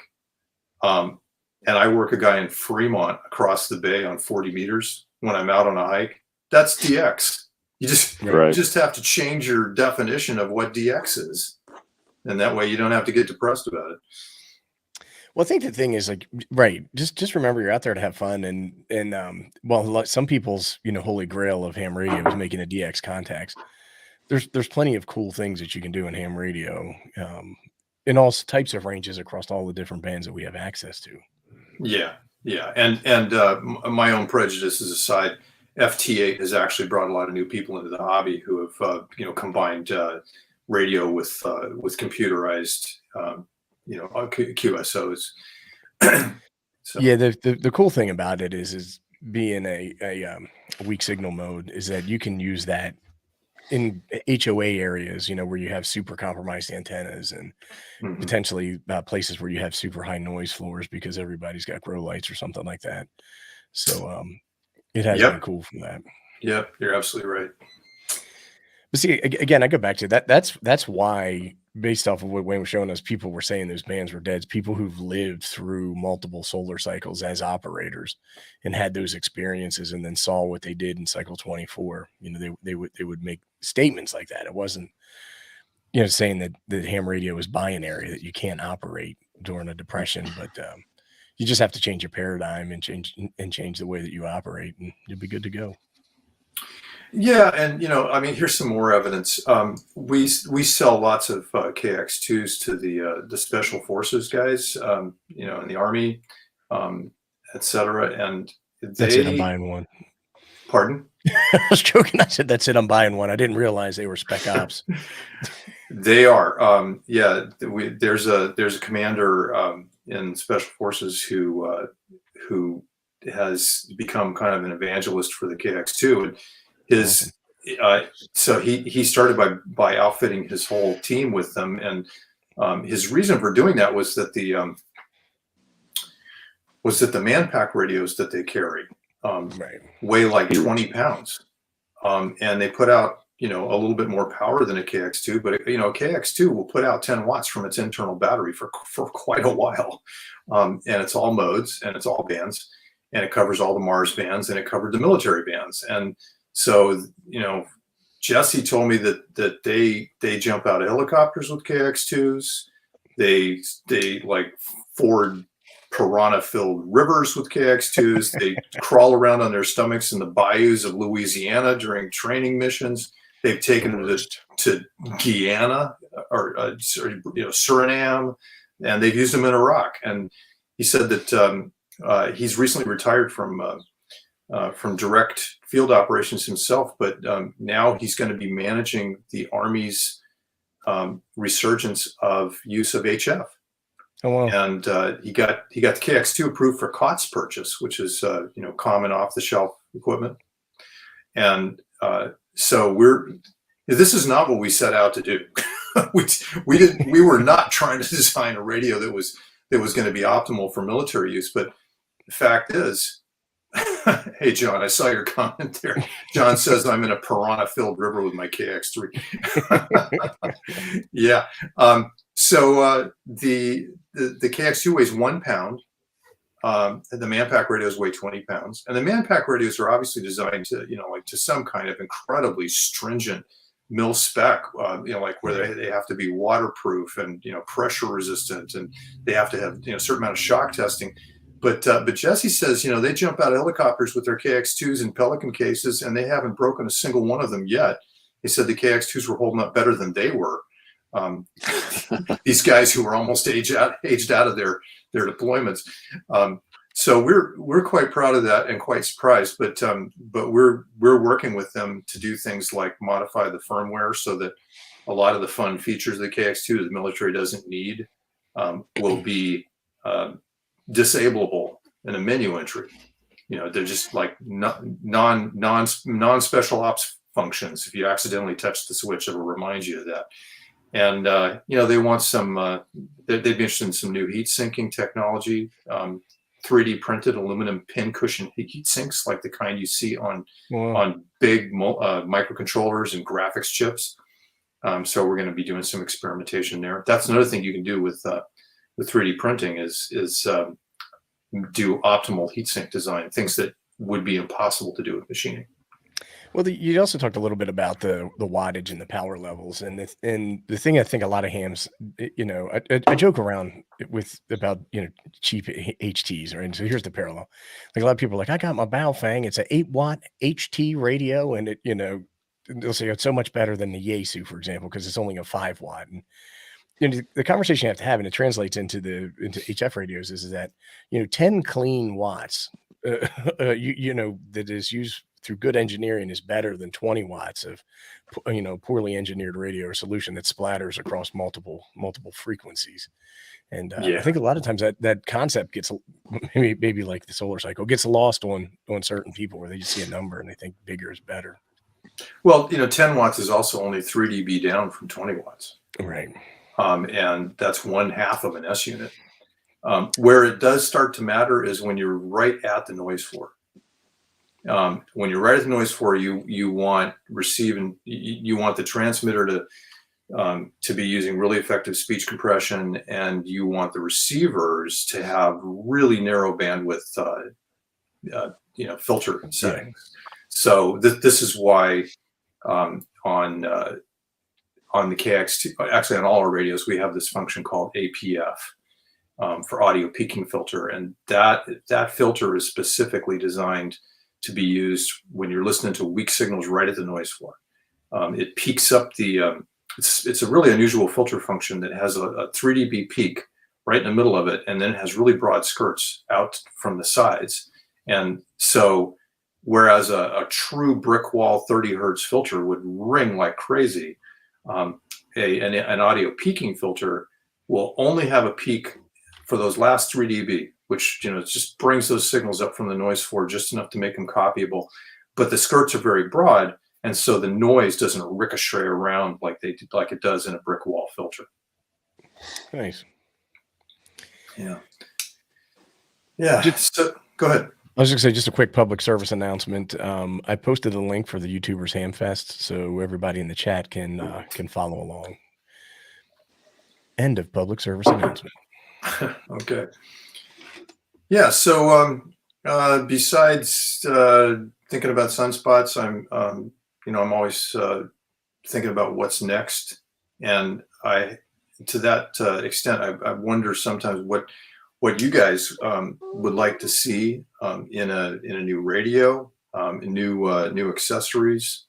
and I work a guy in Fremont across the bay on 40 meters when I'm out on a hike, that's DX. You just have to change your definition of what DX is. And that way you don't have to get depressed about it. Well, I think the thing is, like, right. Just remember you're out there to have fun, and some people's holy grail of ham radio is making a DX contacts. There's plenty of cool things that you can do in ham radio, in all types of ranges across all the different bands that we have access to. Yeah, and my own prejudices aside, FT8 has actually brought a lot of new people into the hobby who have combined radio with computerized QSOs. So Yeah, the cool thing about it is being a weak signal mode is that you can use that in HOA areas, where you have super compromised antennas and mhm. potentially places where you have super high noise floors because everybody's got grow lights or something like that. So it has been cool from that. Yep, you're absolutely right. But see, again, I go back to that. That's why, based off of what Wayne was showing us, people were saying those bands were dead. People who've lived through multiple solar cycles as operators and had those experiences, and then saw what they did in cycle 24. They would make statements like that. It wasn't, saying that the ham radio is binary, that you can't operate during a depression, but you just have to change your paradigm and change the way that you operate, and you'll be good to go. Yeah, and here's some more evidence. We sell lots of KX2s to the special forces guys, in the Army, etc. And That's it. I'm buying one. Pardon? I was joking. I said, "That's it. I'm buying one." I didn't realize they were spec ops. They are. There's a commander in special forces who has become kind of an evangelist for the KX2, and his so he started by outfitting his whole team with them, and his reason for doing that was that the man-pack radios that they carry weigh like 20 pounds, and they put out a little bit more power than a KX2, but a KX2 will put out 10 watts from its internal battery for quite a while, and it's all modes and it's all bands, and it covers all the Mars bands, and it covered the military bands. And so, Jesse told me that they jump out of helicopters with KX2s. They like ford piranha-filled rivers with KX2s. They crawl around on their stomachs in the bayous of Louisiana during training missions. They've taken them to Guyana or Suriname, and they've used them in Iraq. And he said that he's recently retired from direct field operations himself, but now he's going to be managing the Army's resurgence of use of HF. Oh, wow. And he got the KX2 approved for COTS purchase, which is common off-the-shelf equipment. And so this is not what we set out to do. we were not trying to design a radio that was going to be optimal for military use. But the fact is, hey, John, I saw your comment there. John says I'm in a piranha-filled river with my KX3. Yeah. So the KX2 weighs 1 pound. The man-pack radios weigh 20 pounds. And the man-pack radios are obviously designed to, to some kind of incredibly stringent mil spec, like where they have to be waterproof and, pressure resistant, and they have to have, a certain amount of shock testing. But Jesse says, they jump out of helicopters with their KX2s in Pelican cases, and they haven't broken a single one of them yet. He said the KX2s were holding up better than they were. These guys who were almost aged out of their deployments. So we're quite proud of that and quite surprised. But we're working with them to do things like modify the firmware so that a lot of the fun features of the KX2 that the military doesn't need will be disableable in a menu entry. They're just like non-special ops functions. If you accidentally touch the switch, it'll remind you of that. And they want some. They'd be interested in some new heat sinking technology, 3D printed aluminum pin cushion heat sinks, like the kind you see on big microcontrollers and graphics chips. So we're going to be doing some experimentation there. That's another thing you can do with 3D printing is do optimal heatsink design, things that would be impossible to do with machining. Well, you also talked a little bit about the wattage and the power levels, and the thing I think a lot of hams, I joke around about cheap HTs, right? And so here's the parallel. Like a lot of people are like, I got my Baofeng, it's an 8-watt HT radio, and it they'll say it's so much better than the Yaesu, for example, because it's only a 5-watt. And the conversation you have to have, and it translates into HF radios, is that 10 clean watts that is used through good engineering is better than 20 watts of, poorly engineered radio or solution that splatters across multiple frequencies. And I think a lot of times that concept gets maybe like the solar cycle gets lost on certain people where they just see a number and they think bigger is better. Well, 10 watts is also only 3 dB down from 20 watts. Right. And that's 1/2 of an S unit. Where it does start to matter is when you're right at the noise floor. When you're right at the noise floor, you want you want the transmitter to be using really effective speech compression, and you want the receivers to have really narrow bandwidth, filter settings. So this is why on the KX2, actually on all our radios, we have this function called APF for audio peaking filter, and that filter is specifically designed to be used when you're listening to weak signals right at the noise floor. It peaks up the it's a really unusual filter function that has a 3 dB peak right in the middle of it, and then it has really broad skirts out from the sides. And so whereas a true brick wall 30 hertz filter would ring like crazy, an audio peaking filter will only have a peak for those last 3 dB, which it just brings those signals up from the noise floor just enough to make them copyable. But the skirts are very broad, and so the noise doesn't ricochet around like it does in a brick wall filter. Nice. Yeah. So go ahead. I was going to say just a quick public service announcement. I posted a link for the YouTubers Hamfest, so everybody in the chat can follow along. End of public service announcement. Okay. Yeah. So besides thinking about sunspots, I'm always thinking about what's next, and to that extent, I wonder sometimes what you guys would like to see in a new radio, new accessories,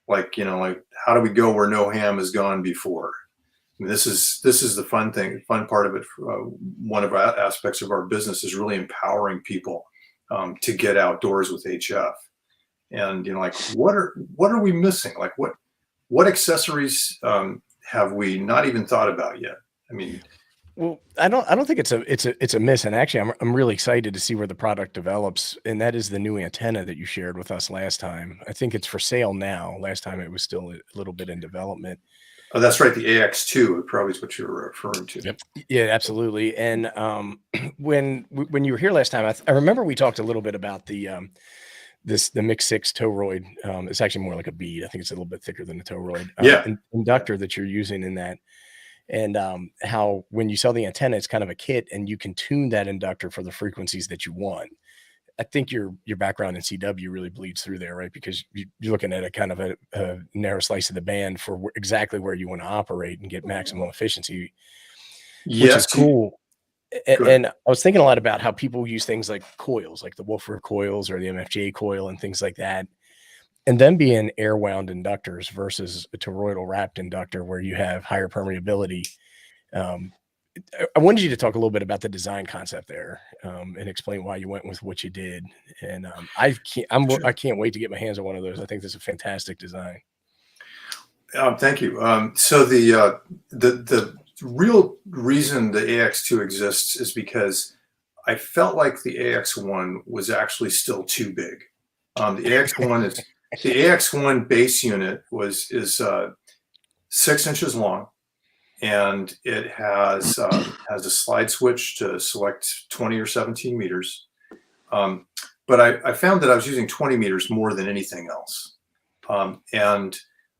like how do we go where no ham has gone before? I mean, this is the fun part of it. One of our aspects of our business is really empowering people to get outdoors with HF, and what are we missing? Like what accessories have we not even thought about yet? I mean. Well, I don't think it's a miss, and actually, I'm really excited to see where the product develops, and that is the new antenna that you shared with us last time. I think it's for sale now. Last time it was still a little bit in development. Oh, that's right. The AX2 probably is what you're referring to. Yep. Yeah, absolutely. And when you were here last time, I remember we talked a little bit about the Mix 6 toroid. It's actually more like a bead. I think it's a little bit thicker than a toroid. Inductor that you're using in that. And how when you sell the antenna, it's kind of a kit, and you can tune that inductor for the frequencies that you want. I think your background in CW really bleeds through there, right? Because you're looking at a kind of a narrow slice of the band for exactly where you want to operate and get maximum efficiency, which is cool. And I was thinking a lot about how people use things like coils, like the Wolford coils or the MFJ coil and things like that. And then being air wound inductors versus a toroidal wrapped inductor where you have higher permeability. I wanted you to talk a little bit about the design concept there and explain why you went with what you did. And I can't wait to get my hands on one of those. I think this is a fantastic design. Thank you. So the real reason the AX2 exists is because I felt like the AX1 was actually still too big. The AX1 base unit is 6 inches long, and it has a slide switch to select 20 or 17 meters. But I found that I was using 20 meters more than anything else, and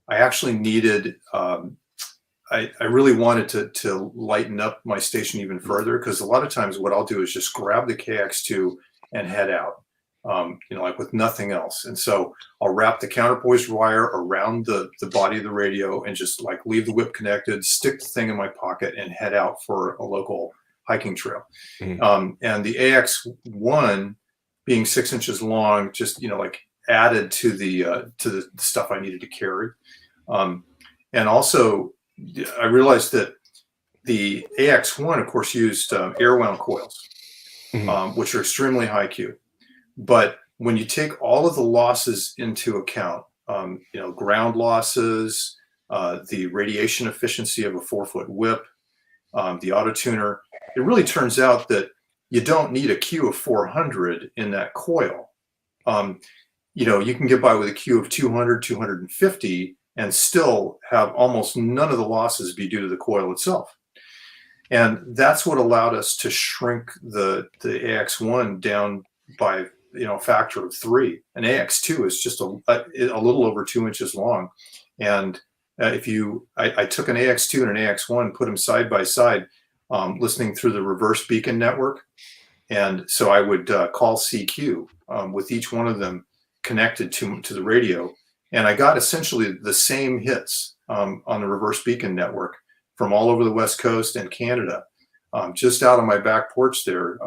I actually needed. I really wanted to lighten up my station even further, because a lot of times what I'll do is just grab the KX2 and head out. Like with nothing else. And so I'll wrap the counterpoise wire around the body of the radio and just like leave the whip connected, stick the thing in my pocket, and head out for a local hiking trail. Mm-hmm. And the AX1 being 6 inches long, just, like added to the stuff I needed to carry. And also I realized that the AX1, of course, used air wound coils, mm-hmm. Which are extremely high Q. But when you take all of the losses into account, ground losses, the radiation efficiency of a 4-foot whip, the auto tuner, it really turns out that you don't need a Q of 400 in that coil. You can get by with a Q of 200, 250 and still have almost none of the losses be due to the coil itself. And that's what allowed us to shrink the AX1 down by a factor of 3. An AX2 is just a little over 2 inches long. And I took an AX2 and an AX1, put them side by side, listening through the reverse beacon network. And so I would call CQ with each one of them connected to the radio. And I got essentially the same hits on the reverse beacon network from all over the West Coast and Canada, just out on my back porch there,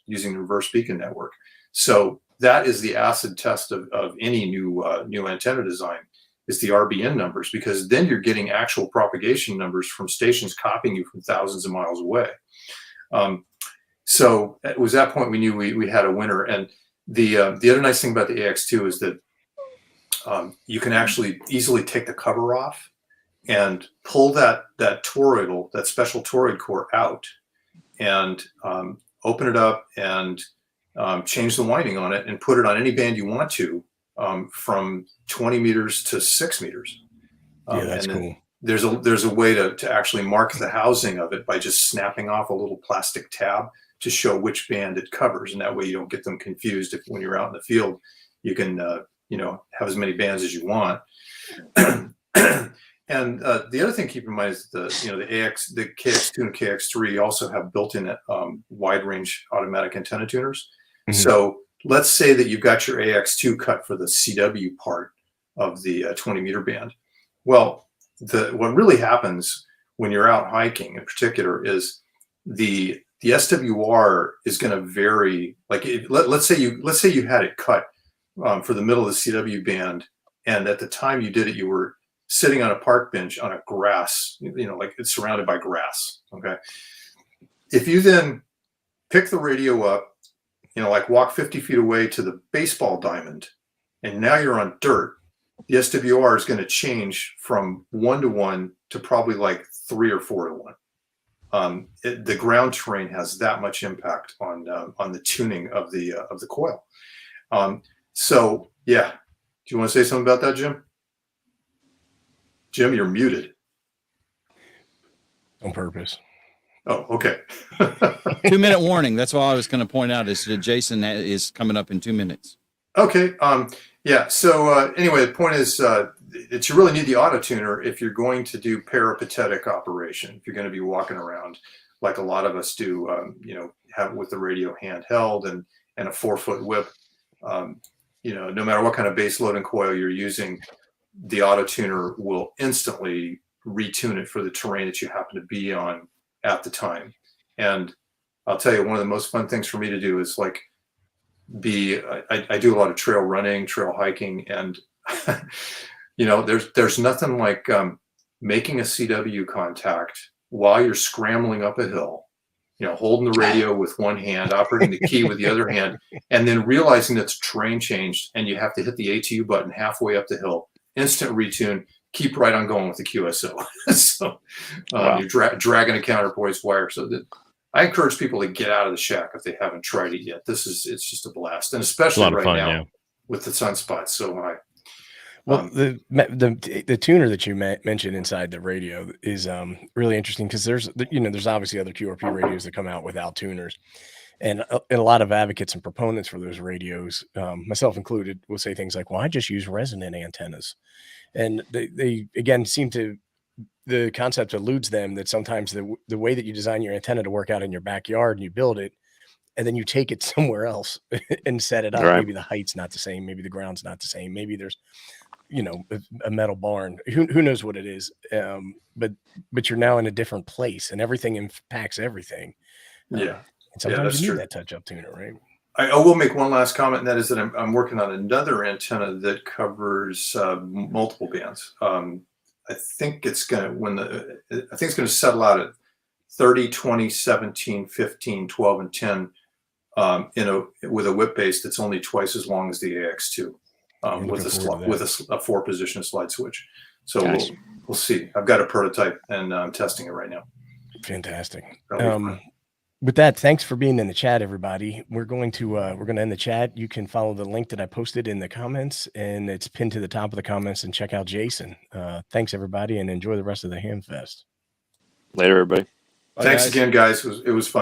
using the reverse beacon network. So that is the acid test of any new antenna design, is the RBN numbers, because then you're getting actual propagation numbers from stations copying you from thousands of miles away. So it was that point we knew we had a winner. And the other nice thing about the AX2 is that you can actually easily take the cover off and pull that toroidal, that special toroid core out, and open it up and change the winding on it and put it on any band you want to, from 20 meters to 6 meters. Yeah, that's cool. There's a way to actually mark the housing of it by just snapping off a little plastic tab to show which band it covers, and that way you don't get them confused. If when you're out in the field, you can have as many bands as you want. And the other thing to keep in mind is the KX2 and KX3 also have built-in wide range automatic antenna tuners. Mm-hmm. So let's say that you've got your AX2 cut for the CW part of the 20 meter band. Well, what really happens when you're out hiking in particular is the SWR is going to vary. Like let's say you had it cut for the middle of the CW band, and at the time you did it, you were sitting on a park bench on a grass, like it's surrounded by grass. Okay. If you then pick the radio up, like walk 50 feet away to the baseball diamond, and now you're on dirt, the SWR is going to change from 1-to-1 to probably like 3 or 4-to-1. The ground terrain has that much impact on the tuning of the coil. So yeah, do you want to say something about that, Jim? Jim, you're muted. On purpose. Oh, okay. 2-minute warning. That's all I was going to point out is that Jason is coming up in 2 minutes. Okay. Yeah. So anyway, the point is that you really need the auto tuner if you're going to do peripatetic operation. If you're going to be walking around like a lot of us do, have with the radio handheld and a 4-foot whip. No matter what kind of base load and coil you're using, the auto tuner will instantly retune it for the terrain that you happen to be on at the time. And I'll tell you, one of the most fun things for me to do is like I do a lot of trail running, trail hiking, and there's nothing like making a CW contact while you're scrambling up a hill, holding the radio with one hand, operating the key with the other hand, and then realizing that the terrain changed and you have to hit the ATU button halfway up the hill. Instant retune, keep right on going with the QSO. So wow. You're dragging a counterpoise wire. So I encourage people to get out of the shack if they haven't tried it yet. It's just a blast, and especially right now with the Sunspots. So the tuner that you mentioned inside the radio is really interesting because there's obviously other QRP radios that come out without tuners. And a lot of advocates and proponents for those radios, myself included, will say things like, well, I just use resonant antennas. And they again, the concept eludes them that sometimes the way that you design your antenna to work out in your backyard and you build it, and then you take it somewhere else and set it up. Right. Maybe the height's not the same. Maybe the ground's not the same. Maybe there's, a metal barn. Who knows what it is? But you're now in a different place and everything impacts everything. Yeah. And sometimes you need that touch-up tuner, right? I will make one last comment, and that is that I'm working on another antenna that covers multiple bands. I think it's going to settle out at 30, 20, 17, 15, 12, and 10 with a whip base that's only twice as long as the AX2, with a 4-position slide switch. So Nice. we'll see. I've got a prototype and I'm testing it right now. Fantastic. With that, thanks for being in the chat, everybody. We're going to end the chat. You can follow the link that I posted in the comments, and it's pinned to the top of the comments, and check out Jason. Thanks, everybody, and enjoy the rest of the Ham Fest. Later, everybody. Thanks again, guys. It was fun.